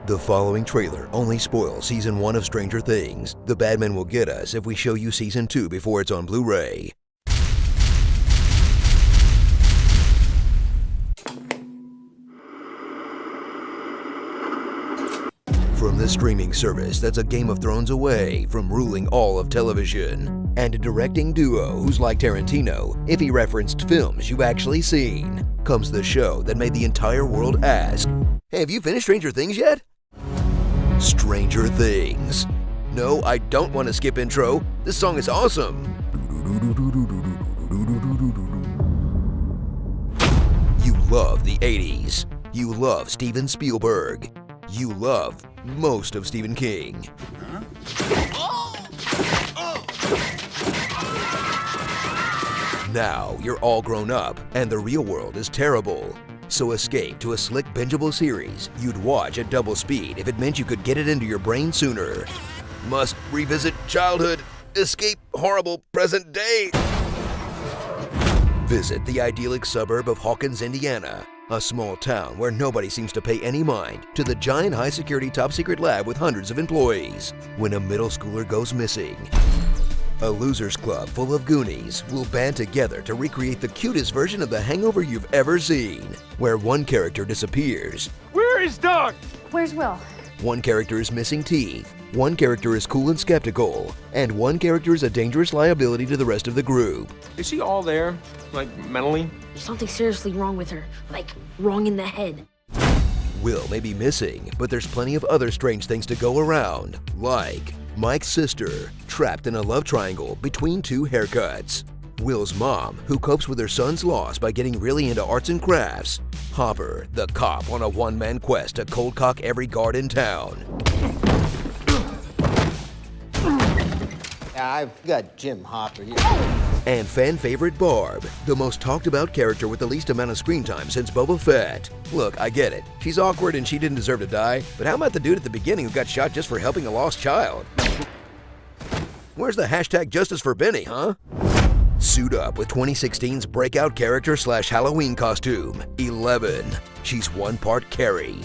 The following trailer only spoils Season 1 of Stranger Things. The bad men will get us if we show you Season 2 before it's on Blu-ray. From the streaming service that's a Game of Thrones away from ruling all of television, and a directing duo who's like Tarantino if he referenced films you've actually seen, comes the show that made the entire world ask, "Hey, have you finished Stranger Things yet?" Stranger Things. No, I don't want to skip intro. This song is awesome. You love the 80s. You love Steven Spielberg. You love most of Stephen King. Now you're all grown up and the real world is terrible. So escape to a slick, bingeable series you'd watch at double speed if it meant you could get it into your brain sooner. Must revisit childhood, escape horrible present day. Visit the idyllic suburb of Hawkins, Indiana, a small town where nobody seems to pay any mind to the giant high-security top-secret lab with hundreds of employees when a middle schooler goes missing. A losers club full of Goonies will band together to recreate the cutest version of the hangover you've ever seen, where one character disappears. Where is Doug? Where's Will? One character is missing teeth, one character is cool and skeptical, and one character is a dangerous liability to the rest of the group. Is she all there? Like, mentally? There's something seriously wrong with her. Like, wrong in the head. Will may be missing, but there's plenty of other strange things to go around, like Mike's sister, trapped in a love triangle between two haircuts. Will's mom, who copes with her son's loss by getting really into arts and crafts. Hopper, the cop on a one-man quest to cold cock every guard in town. I've got Jim Hopper here. And fan favorite Barb, the most talked about character with the least amount of screen time since Boba Fett. Look, I get it. She's awkward and she didn't deserve to die, but how about the dude at the beginning who got shot just for helping a lost child? Where's the hashtag justice for Benny, huh? Suit up with 2016's breakout character / Halloween costume, 11. She's one part Carrie,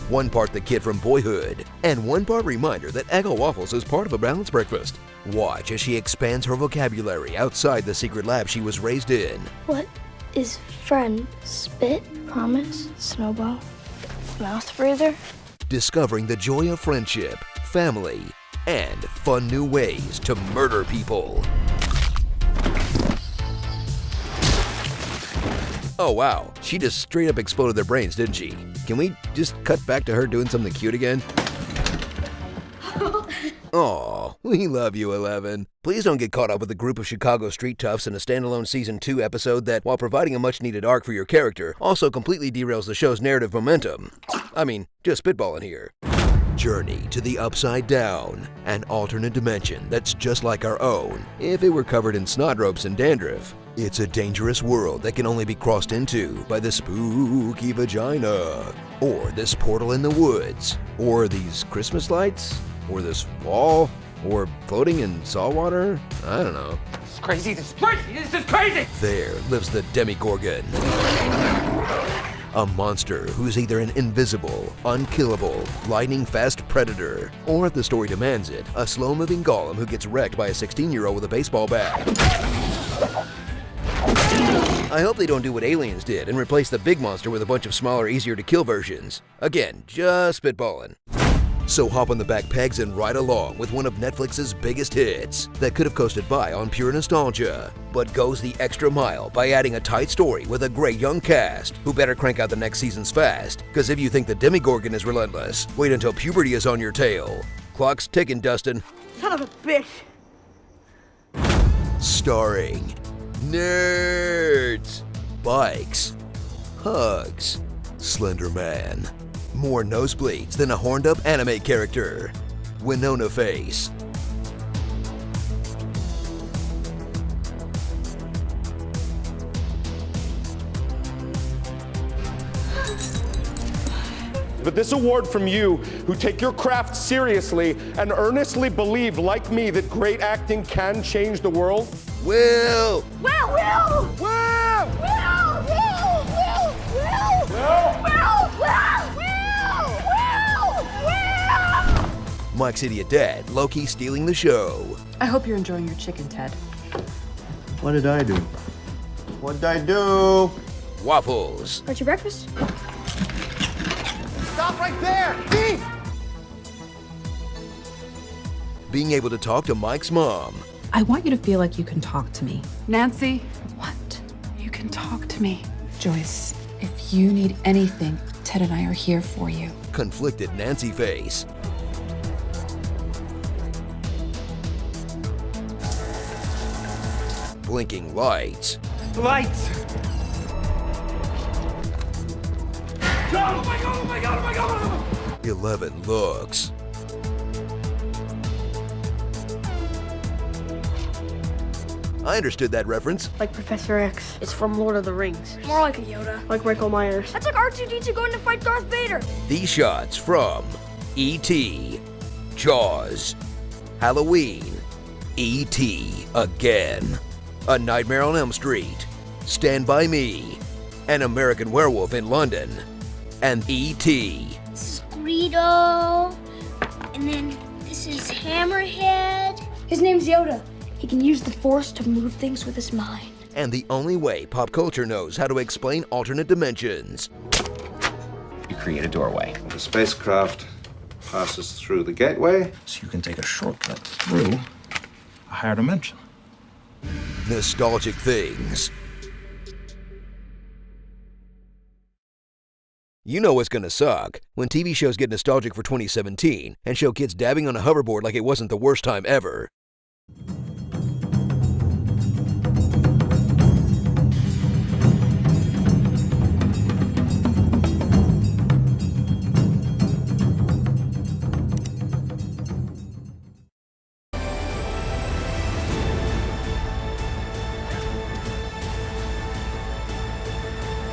one part the kid from Boyhood, and one part reminder that Eggo waffles is part of a balanced breakfast. Watch as she expands her vocabulary outside the secret lab she was raised in. What is friend? Spit? Promise? Snowball? Mouth breather? Discovering the joy of friendship, family, and fun new ways to murder people. Oh wow, she just straight up exploded their brains, didn't she? Can we just cut back to her doing something cute again? Aw, we love you, 11. Please don't get caught up with a group of Chicago street toughs in a standalone Season 2 episode that, while providing a much-needed arc for your character, also completely derails the show's narrative momentum. I mean, just spitballing here. Journey to the Upside Down, an alternate dimension that's just like our own, if it were covered in snot ropes and dandruff. It's a dangerous world that can only be crossed into by the spooky vagina, or this portal in the woods, or these Christmas lights, or this wall, or floating in saltwater. I don't know. This is crazy. This is crazy. This is crazy. There lives the Demigorgon. A monster who's either an invisible, unkillable, lightning-fast predator, or if the story demands it, a slow-moving golem who gets wrecked by a 16-year-old with a baseball bat. I hope they don't do what Aliens did and replace the big monster with a bunch of smaller, easier-to-kill versions. Again, just spitballing. So hop on the back pegs and ride along with one of Netflix's biggest hits that could have coasted by on pure nostalgia, but goes the extra mile by adding a tight story with a great young cast who better crank out the next seasons fast, because if you think the Demigorgon is relentless, wait until puberty is on your tail. Clock's ticking, Dustin. Son of a bitch. Starring nerds, bikes, hugs, Slender Man, more nosebleeds than a horned-up anime character, Winona Face. But this award from you, who take your craft seriously and earnestly believe, like me, that great acting can change the world. Will! Will! Will! Will! Will! Will! Will! Will! Will! Will! Will! Mike's idiot dad, low-key stealing the show. I hope you're enjoying your chicken, Ted. What did I do? What did I do? Waffles. What's your breakfast? Stop right there! Thief! Being able to talk to Mike's mom. I want you to feel like you can talk to me. Nancy, what? You can talk to me. Joyce, if you need anything, Ted and I are here for you. Conflicted Nancy face. Blinking lights. Lights! Oh my god, oh my god, oh my god, oh my god! 11 looks. I understood that reference. Like Professor X. It's from Lord of the Rings. More like a Yoda. Like Michael Myers. That's like R2-D2 going to fight Darth Vader. These shots from E.T., Jaws, Halloween, E.T. again, A Nightmare on Elm Street, Stand By Me, An American Werewolf in London, and E.T. Greedo. And then this is Hammerhead. His name's Yoda. He can use the Force to move things with his mind. And the only way pop culture knows how to explain alternate dimensions. You create a doorway. The spacecraft passes through the gateway. So you can take a shortcut through a higher dimension. Nostalgic things. You know what's gonna suck when TV shows get nostalgic for 2017 and show kids dabbing on a hoverboard like it wasn't the worst time ever.